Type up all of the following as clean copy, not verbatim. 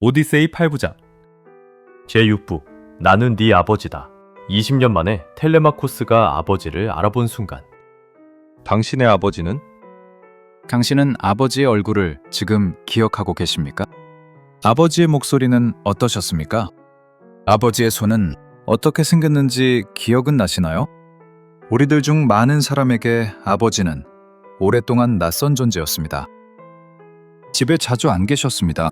오디세이 8부작 제6부 나는 네 아버지다. 20년 만에 텔레마코스가 아버지를 알아본 순간. 당신의 아버지는? 당신은 아버지의 얼굴을 지금 기억하고 계십니까? 아버지의 목소리는 어떠셨습니까? 아버지의 손은 어떻게 생겼는지 기억은 나시나요? 우리들 중 많은 사람에게 아버지는 오랫동안 낯선 존재였습니다. 집에 자주 안 계셨습니다.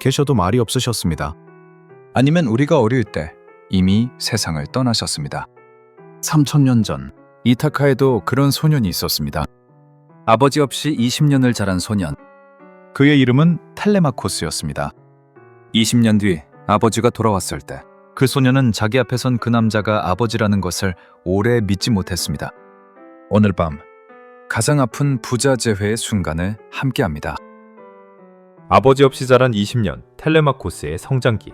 계셔도 말이 없으셨습니다. 아니면 우리가 어릴 때 이미 세상을 떠나셨습니다. 3000년 전 이타카에도 그런 소년이 있었습니다. 아버지 없이 20년을 자란 소년. 그의 이름은 텔레마코스였습니다. 20년 뒤 아버지가 돌아왔을 때 그 소년은 자기 앞에 선 그 남자가 아버지라는 것을 오래 믿지 못했습니다. 오늘 밤 가장 아픈 부자 재회의 순간을 함께합니다. 아버지 없이 자란 20년 텔레마코스의 성장기.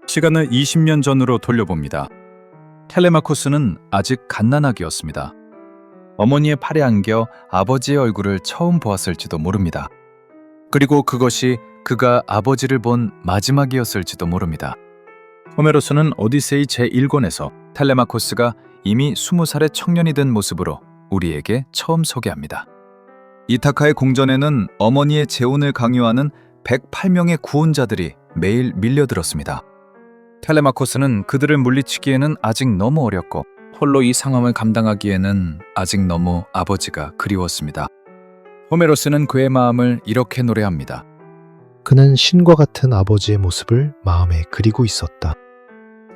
시간을 20년 전으로 돌려봅니다. 텔레마코스는 아직 갓난아기였습니다. 어머니의 팔에 안겨 아버지의 얼굴을 처음 보았을지도 모릅니다. 그리고 그것이 그가 아버지를 본 마지막이었을지도 모릅니다. 호메로스는 오디세이 제1권에서 텔레마코스가 이미 20살의 청년이 된 모습으로 우리에게 처음 소개합니다. 이타카의 궁전에는 어머니의 재혼을 강요하는 108명의 구혼자들이 매일 밀려들었습니다. 텔레마코스는 그들을 물리치기에는 아직 너무 어렸고 홀로 이 상황을 감당하기에는 아직 너무 아버지가 그리웠습니다. 호메로스는 그의 마음을 이렇게 노래합니다. 그는 신과 같은 아버지의 모습을 마음에 그리고 있었다.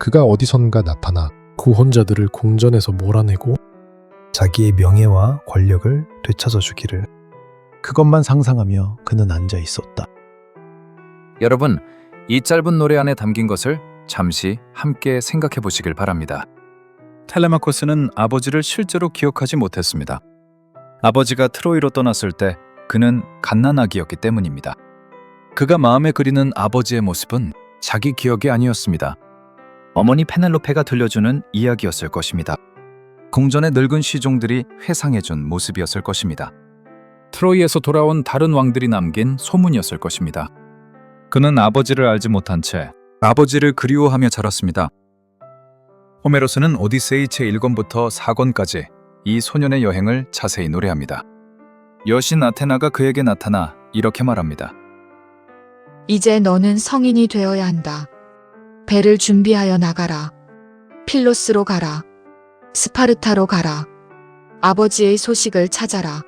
그가 어디선가 나타나 구혼자들을 궁전에서 몰아내고 자기의 명예와 권력을 되찾아 주기를. 그것만 상상하며 그는 앉아 있었다. 여러분, 이 짧은 노래 안에 담긴 것을 잠시 함께 생각해 보시길 바랍니다. 텔레마코스는 아버지를 실제로 기억하지 못했습니다. 아버지가 트로이로 떠났을 때 그는 갓난아기였기 때문입니다. 그가 마음에 그리는 아버지의 모습은 자기 기억이 아니었습니다. 어머니 페넬로페가 들려주는 이야기였을 것입니다. 궁전의 늙은 시종들이 회상해준 모습이었을 것입니다. 트로이에서 돌아온 다른 왕들이 남긴 소문이었을 것입니다. 그는 아버지를 알지 못한 채 아버지를 그리워하며 자랐습니다. 호메로스는 오디세이 제1권부터 4권까지 이 소년의 여행을 자세히 노래합니다. 여신 아테나가 그에게 나타나 이렇게 말합니다. 이제 너는 성인이 되어야 한다. 배를 준비하여 나가라. 필로스로 가라. 스파르타로 가라. 아버지의 소식을 찾아라.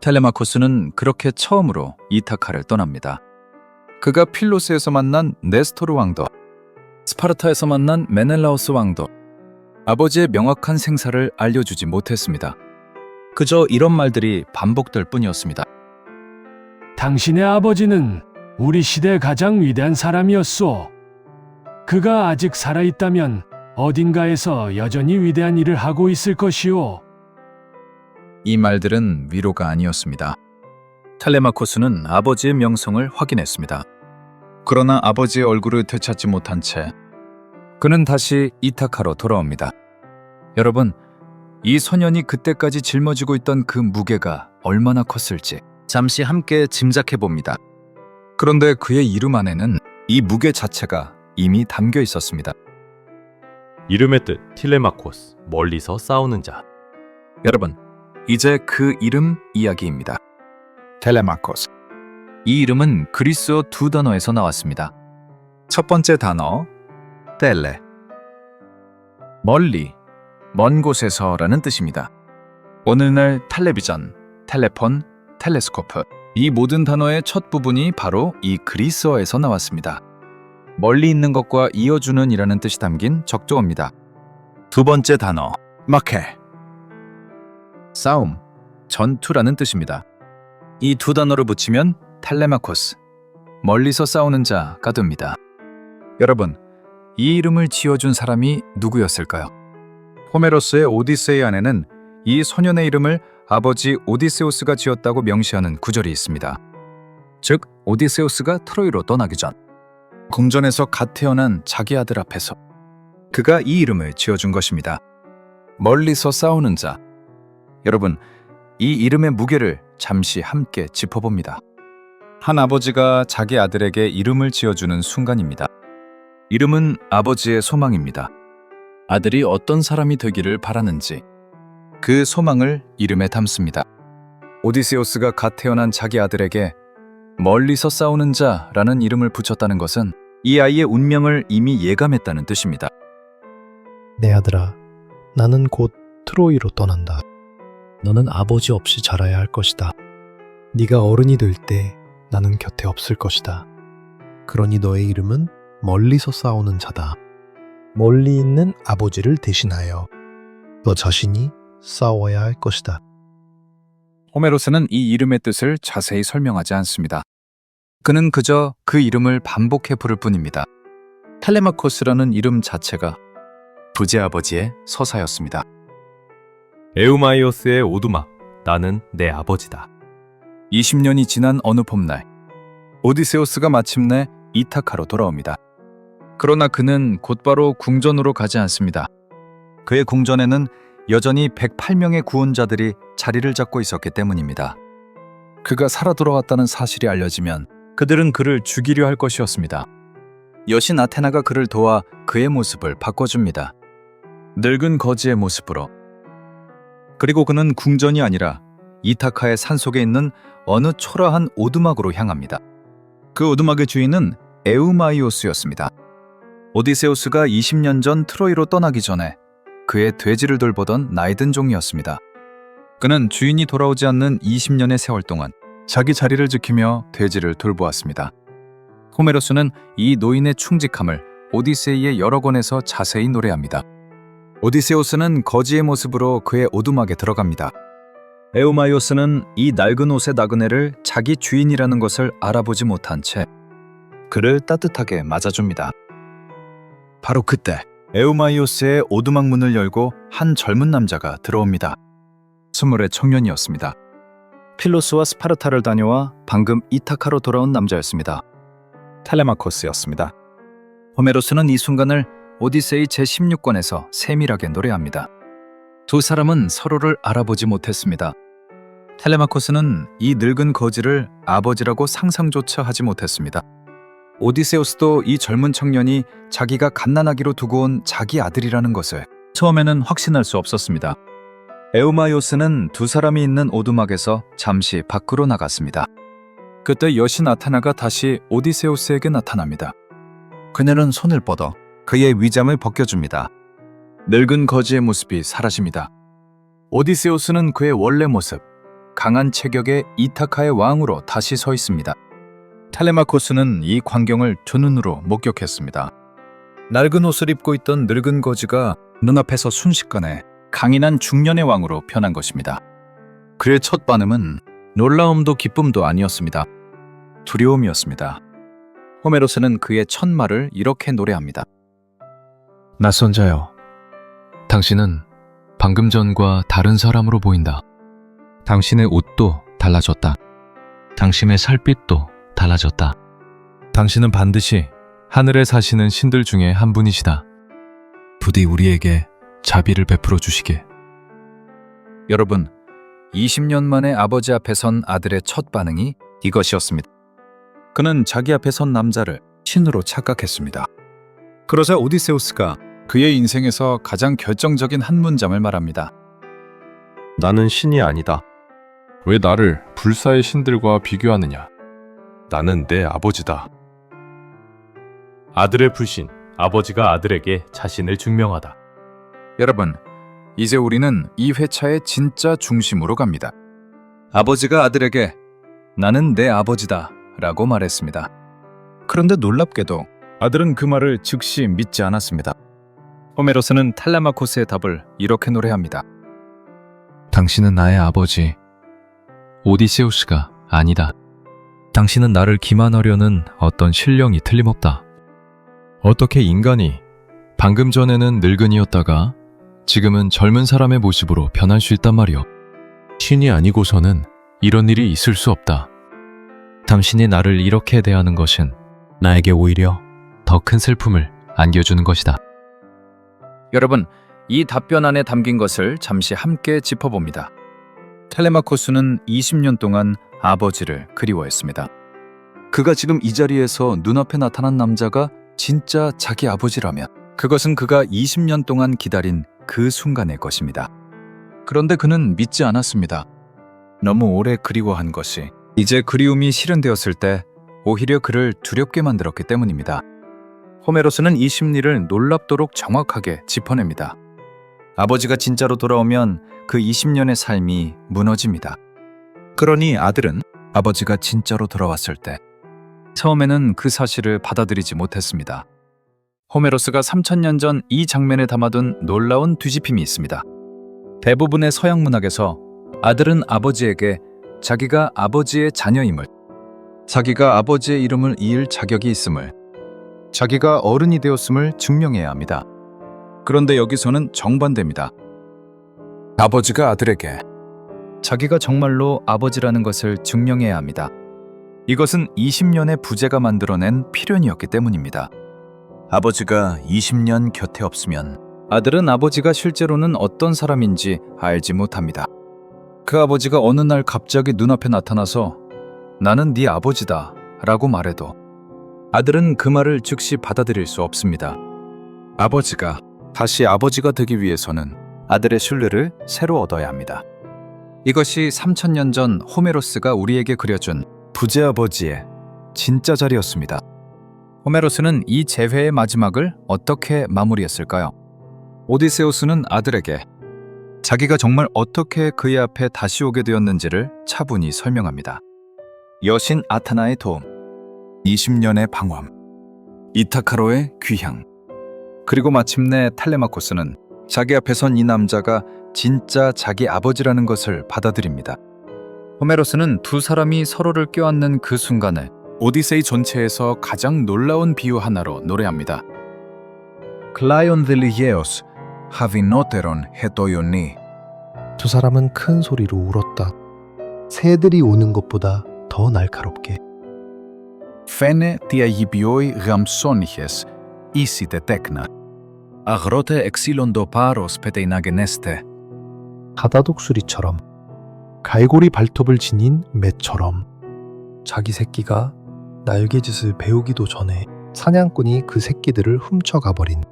텔레마코스는 그렇게 처음으로 이타카를 떠납니다. 그가 필로스에서 만난 네스토르 왕도, 스파르타에서 만난 메넬라오스 왕도, 아버지의 명확한 생사를 알려주지 못했습니다. 그저 이런 말들이 반복될 뿐이었습니다. 당신의 아버지는 우리 시대 가장 위대한 사람이었소. 그가 아직 살아있다면 어딘가에서 여전히 위대한 일을 하고 있을 것이오. 이 말들은 위로가 아니었습니다. 텔레마코스는 아버지의 명성을 확인했습니다. 그러나 아버지의 얼굴을 되찾지 못한 채 그는 다시 이타카로 돌아옵니다. 여러분, 이 소년이 그때까지 짊어지고 있던 그 무게가 얼마나 컸을지 잠시 함께 짐작해 봅니다. 그런데 그의 이름 안에는 이 무게 자체가 이미 담겨 있었습니다. 이름의 뜻 틸레마코스, 멀리서 싸우는 자. 여러분, 이제 그 이름 이야기입니다. 텔레마코스. 이 이름은 그리스어 두 단어에서 나왔습니다. 첫 번째 단어, 텔레. 멀리, 먼 곳에서라는 뜻입니다. 오늘날 텔레비전, 텔레폰, 텔레스코프. 이 모든 단어의 첫 부분이 바로 이 그리스어에서 나왔습니다. 멀리 있는 것과 이어주는 이라는 뜻이 담긴 적조어입니다. 두 번째 단어, 마케. 싸움, 전투라는 뜻입니다. 이 두 단어를 붙이면 텔레마코스, 멀리서 싸우는 자가 됩니다. 여러분, 이 이름을 지어준 사람이 누구였을까요? 호메로스의 오디세이 안에는 이 소년의 이름을 아버지 오디세우스가 지었다고 명시하는 구절이 있습니다. 즉, 오디세우스가 트로이로 떠나기 전 궁전에서 갓 태어난 자기 아들 앞에서 그가 이 이름을 지어준 것입니다. 멀리서 싸우는 자. 여러분, 이 이름의 무게를 잠시 함께 짚어봅니다. 한 아버지가 자기 아들에게 이름을 지어주는 순간입니다. 이름은 아버지의 소망입니다. 아들이 어떤 사람이 되기를 바라는지 그 소망을 이름에 담습니다. 오디세우스가 갓 태어난 자기 아들에게 멀리서 싸우는 자라는 이름을 붙였다는 것은 이 아이의 운명을 이미 예감했다는 뜻입니다. 내 아들아, 나는 곧 트로이로 떠난다. 너는 아버지 없이 자라야 할 것이다. 네가 어른이 될 때 나는 곁에 없을 것이다. 그러니 너의 이름은 멀리서 싸우는 자다. 멀리 있는 아버지를 대신하여 너 자신이 싸워야 할 것이다. 호메로스는 이 이름의 뜻을 자세히 설명하지 않습니다. 그는 그저 그 이름을 반복해 부를 뿐입니다. 텔레마코스라는 이름 자체가 부제아버지의 서사였습니다. 에우마이오스의 오두막, 나는 내 아버지다. 20년이 지난 어느 봄날, 오디세우스가 마침내 이타카로 돌아옵니다. 그러나 그는 곧바로 궁전으로 가지 않습니다. 그의 궁전에는 여전히 108명의 구원자들이 자리를 잡고 있었기 때문입니다. 그가 살아 돌아왔다는 사실이 알려지면 그들은 그를 죽이려 할 것이었습니다. 여신 아테나가 그를 도와 그의 모습을 바꿔줍니다. 늙은 거지의 모습으로. 그리고 그는 궁전이 아니라 이타카의 산속에 있는 어느 초라한 오두막으로 향합니다. 그 오두막의 주인은 에우마이오스였습니다. 오디세우스가 20년 전 트로이로 떠나기 전에 그의 돼지를 돌보던 나이든 종이었습니다. 그는 주인이 돌아오지 않는 20년의 세월 동안 자기 자리를 지키며 돼지를 돌보았습니다. 호메로스는 이 노인의 충직함을 오디세이의 여러 권에서 자세히 노래합니다. 오디세우스는 거지의 모습으로 그의 오두막에 들어갑니다. 에우마이오스는 이 낡은 옷의 나그네를 자기 주인이라는 것을 알아보지 못한 채 그를 따뜻하게 맞아줍니다. 바로 그때 에우마이오스의 오두막 문을 열고 한 젊은 남자가 들어옵니다. 20의 청년이었습니다. 필로스와 스파르타를 다녀와 방금 이타카로 돌아온 남자였습니다. 텔레마코스였습니다. 호메로스는 이 순간을 오디세이 제16권에서 세밀하게 노래합니다. 두 사람은 서로를 알아보지 못했습니다. 텔레마코스는 이 늙은 거지를 아버지라고 상상조차 하지 못했습니다. 오디세우스도 이 젊은 청년이 자기가 갓난아기로 두고 온 자기 아들이라는 것을 처음에는 확신할 수 없었습니다. 에우마이오스는 두 사람이 있는 오두막에서 잠시 밖으로 나갔습니다. 그때 여신 아테나가 다시 오디세우스에게 나타납니다. 그녀는 손을 뻗어 그의 위잠을 벗겨줍니다. 늙은 거지의 모습이 사라집니다. 오디세우스는 그의 원래 모습, 강한 체격의 이타카의 왕으로 다시 서 있습니다. 텔레마코스는 이 광경을 두 눈으로 목격했습니다. 낡은 옷을 입고 있던 늙은 거지가 눈앞에서 순식간에 강인한 중년의 왕으로 변한 것입니다. 그의 첫 반응은 놀라움도 기쁨도 아니었습니다. 두려움이었습니다. 호메로스는 그의 첫 말을 이렇게 노래합니다. 낯선 자여, 당신은 방금 전과 다른 사람으로 보인다. 당신의 옷도 달라졌다. 당신의 살빛도 달라졌다. 당신은 반드시 하늘에 사시는 신들 중에 한 분이시다. 부디 우리에게 자비를 베풀어 주시길. 여러분, 20년 만에 아버지 앞에 선 아들의 첫 반응이 이것이었습니다. 그는 자기 앞에 선 남자를 신으로 착각했습니다. 그러자 오디세우스가 그의 인생에서 가장 결정적인 한 문장을 말합니다. 나는 신이 아니다. 왜 나를 불사의 신들과 비교하느냐? 나는 내 아버지다. 아들의 불신, 아버지가 아들에게 자신을 증명하다. 여러분, 이제 우리는 이 회차의 진짜 중심으로 갑니다. 아버지가 아들에게 나는 내 아버지다 라고 말했습니다. 그런데 놀랍게도 아들은 그 말을 즉시 믿지 않았습니다. 호메로스는 텔레마코스의 답을 이렇게 노래합니다. 당신은 나의 아버지, 오디세우스가 아니다. 당신은 나를 기만하려는 어떤 신령이 틀림없다. 어떻게 인간이 방금 전에는 늙은이였다가 지금은 젊은 사람의 모습으로 변할 수 있단 말이오. 신이 아니고서는 이런 일이 있을 수 없다. 당신이 나를 이렇게 대하는 것은 나에게 오히려 더 큰 슬픔을 안겨주는 것이다. 여러분, 이 답변 안에 담긴 것을 잠시 함께 짚어봅니다. 텔레마코스는 20년 동안 아버지를 그리워했습니다. 그가 지금 이 자리에서 눈앞에 나타난 남자가 진짜 자기 아버지라면 그것은 그가 20년 동안 기다린 그 순간의 것입니다. 그런데 그는 믿지 않았습니다. 너무 오래 그리워한 것이 이제 그리움이 실현되었을 때 오히려 그를 두렵게 만들었기 때문입니다. 호메로스는 이 심리를 놀랍도록 정확하게 짚어냅니다. 아버지가 진짜로 돌아오면 그 20년의 삶이 무너집니다. 그러니 아들은 아버지가 진짜로 돌아왔을 때 처음에는 그 사실을 받아들이지 못했습니다. 호메로스가 3000년 전 이 장면에 담아둔 놀라운 뒤집힘이 있습니다. 대부분의 서양 문학에서 아들은 아버지에게 자기가 아버지의 자녀임을, 자기가 아버지의 이름을 이을 자격이 있음을, 자기가 어른이 되었음을 증명해야 합니다. 그런데 여기서는 정반대입니다. 아버지가 아들에게 자기가 정말로 아버지라는 것을 증명해야 합니다. 이것은 20년의 부재가 만들어낸 필연이었기 때문입니다. 아버지가 20년 곁에 없으면 아들은 아버지가 실제로는 어떤 사람인지 알지 못합니다. 그 아버지가 어느 날 갑자기 눈앞에 나타나서 나는 네 아버지다 라고 말해도 아들은 그 말을 즉시 받아들일 수 없습니다. 아버지가 다시 아버지가 되기 위해서는 아들의 신뢰를 새로 얻어야 합니다. 이것이 3000년 전 호메로스가 우리에게 그려준 부재 아버지의 진짜 자리였습니다. 호메로스는 이 재회의 마지막을 어떻게 마무리했을까요? 오디세우스는 아들에게 자기가 정말 어떻게 그의 앞에 다시 오게 되었는지를 차분히 설명합니다. 여신 아테나의 도움, 20년의 방황, 이타카로의 귀향, 그리고 마침내 텔레마코스는 자기 앞에 선 이 남자가 진짜 자기 아버지라는 것을 받아들입니다. 호메로스는 두 사람이 서로를 껴안는 그 순간을 오디세이 전체에서 가장 놀라운 비유 하나로 노래합니다. 클라이온 델리에오스 하비노테론 헤토요니. 두 사람은 큰 소리로 울었다. 새들이 우는 것보다 더 날카롭게. 페네 디아이비오이 람소니hes 이시데 텍나 아그로테 엑실론도 파로스 페테이나게네스테. 가다독수리처럼, 갈고리 발톱을 지닌 매처럼, 자기 새끼가 날개짓을 배우기도 전에 사냥꾼이 그 새끼들을 훔쳐가버린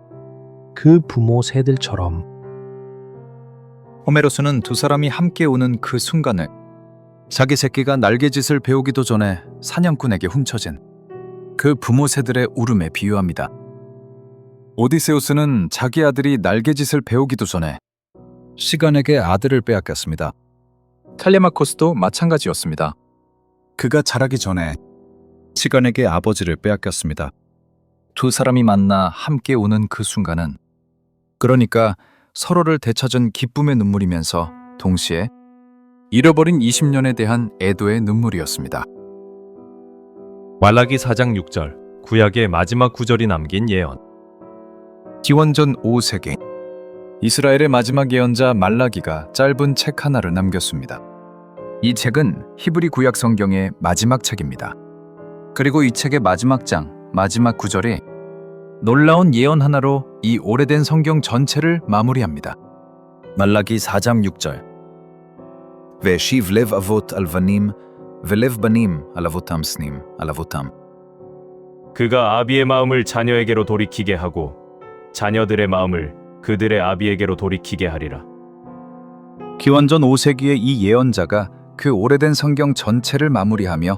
그 부모 새들처럼. 호메로스는 두 사람이 함께 우는 그 순간을 자기 새끼가 날개짓을 배우기도 전에 사냥꾼에게 훔쳐진 그 부모 새들의 울음에 비유합니다. 오디세우스는 자기 아들이 날개짓을 배우기도 전에 시간에게 아들을 빼앗겼습니다. 텔레마코스도 마찬가지였습니다. 그가 자라기 전에 시간에게 아버지를 빼앗겼습니다. 두 사람이 만나 함께 우는 그 순간은 그러니까 서로를 되찾은 기쁨의 눈물이면서 동시에 잃어버린 20년에 대한 애도의 눈물이었습니다. 말라기 4장 6절, 구약의 마지막 구절이 남긴 예언. 기원전 5세기 이스라엘의 마지막 예언자 말라기가 짧은 책 하나를 남겼습니다. 이 책은 히브리 구약 성경의 마지막 책입니다. 그리고 이 책의 마지막 장, 마지막 구절이 놀라운 예언 하나로 이 오래된 성경 전체를 마무리합니다. 말라기 4장 6절. והשיב לב אבות על בנים ולב בנים על אבותם שנים על אבותם. 그가 아비의 마음을 자녀에게로 돌이키게 하고 자녀들의 마음을 그들의 아비에게로 돌이키게 하리라. 기원전 5세기의 이 예언자가 그 오래된 성경 전체를 마무리하며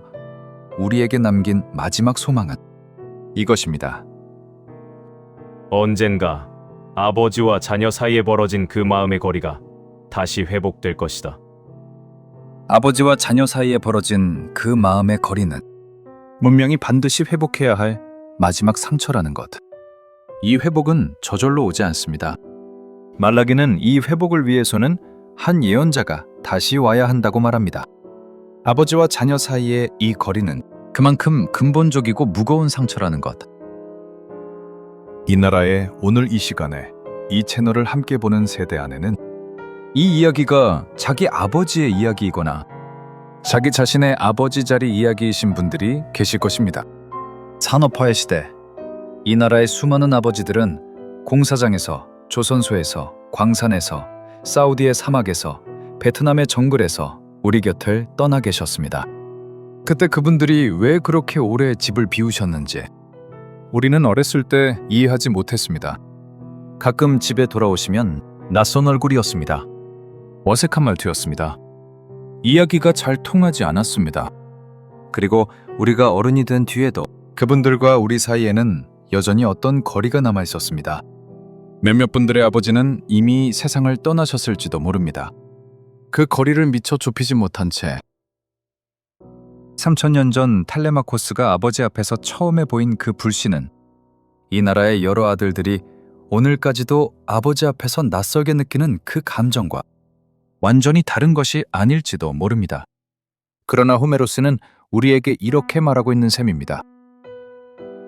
우리에게 남긴 마지막 소망은 이것입니다. 언젠가 아버지와 자녀 사이에 벌어진 그 마음의 거리가 다시 회복될 것이다. 아버지와 자녀 사이에 벌어진 그 마음의 거리는 문명이 반드시 회복해야 할 마지막 상처라는 것. 이 회복은 저절로 오지 않습니다. 말라기는 이 회복을 위해서는 한 예언자가 다시 와야 한다고 말합니다. 아버지와 자녀 사이의 이 거리는 그만큼 근본적이고 무거운 상처라는 것. 이 나라의 오늘 이 시간에 이 채널을 함께 보는 세대 안에는 이 이야기가 자기 아버지의 이야기이거나 자기 자신의 아버지 자리 이야기이신 분들이 계실 것입니다. 산업화의 시대, 이 나라의 수많은 아버지들은 공사장에서, 조선소에서, 광산에서, 사우디의 사막에서, 베트남의 정글에서 우리 곁을 떠나 계셨습니다. 그때 그분들이 왜 그렇게 오래 집을 비우셨는지 우리는 어렸을 때 이해하지 못했습니다. 가끔 집에 돌아오시면 낯선 얼굴이었습니다. 어색한 말투였습니다. 이야기가 잘 통하지 않았습니다. 그리고 우리가 어른이 된 뒤에도 그분들과 우리 사이에는 여전히 어떤 거리가 남아 있었습니다. 몇몇 분들의 아버지는 이미 세상을 떠나셨을지도 모릅니다. 그 거리를 미처 좁히지 못한 채 3000년 전 텔레마코스가 아버지 앞에서 처음에 보인 그 불씨는 이 나라의 여러 아들들이 오늘까지도 아버지 앞에서 낯설게 느끼는 그 감정과 완전히 다른 것이 아닐지도 모릅니다. 그러나 호메로스는 우리에게 이렇게 말하고 있는 셈입니다.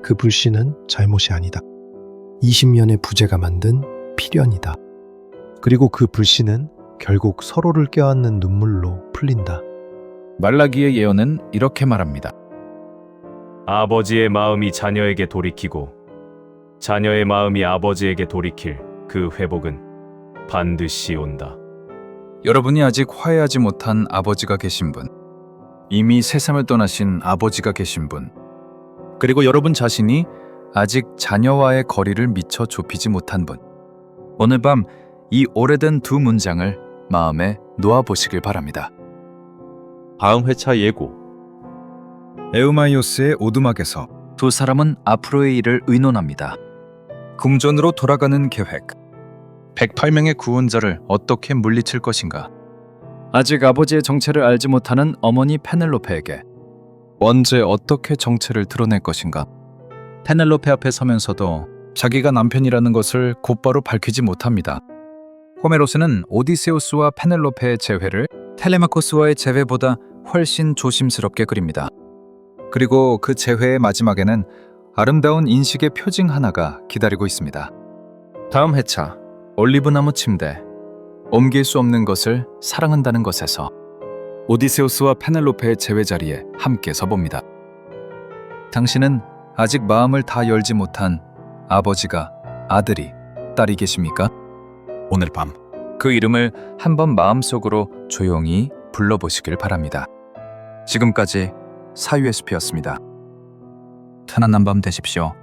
그 불씨는 잘못이 아니다. 20년의 부재가 만든 필연이다. 그리고 그 불씨는 결국 서로를 껴안는 눈물로 풀린다. 말라기의 예언은 이렇게 말합니다. 아버지의 마음이 자녀에게 돌이키고 자녀의 마음이 아버지에게 돌이킬 그 회복은 반드시 온다. 여러분이 아직 화해하지 못한 아버지가 계신 분, 이미 세상을 떠나신 아버지가 계신 분, 그리고 여러분 자신이 아직 자녀와의 거리를 미처 좁히지 못한 분, 오늘 밤 이 오래된 두 문장을 마음에 놓아보시길 바랍니다. 다음 회차 예고. 에우마이오스의 오두막에서 두 사람은 앞으로의 일을 의논합니다. 궁전으로 돌아가는 계획. 108명의 구원자를 어떻게 물리칠 것인가? 아직 아버지의 정체를 알지 못하는 어머니 페넬로페에게 언제 어떻게 정체를 드러낼 것인가? 페넬로페 앞에 서면서도 자기가 남편이라는 것을 곧바로 밝히지 못합니다. 호메로스는 오디세우스와 페넬로페의 재회를 텔레마코스와의 재회보다 훨씬 조심스럽게 그립니다. 그리고 그 재회의 마지막에는 아름다운 인식의 표징 하나가 기다리고 있습니다. 다음 회차 올리브나무 침대. 옮길 수 없는 것을 사랑한다는 것에서 오디세우스와 페넬로페의 재회 자리에 함께 서봅니다. 당신은 아직 마음을 다 열지 못한 아버지가 아들이 딸이 계십니까? 오늘 밤 그 이름을 한번 마음속으로 조용히 불러보시길 바랍니다. 지금까지 사유에스피였습니다. 편안한 밤 되십시오.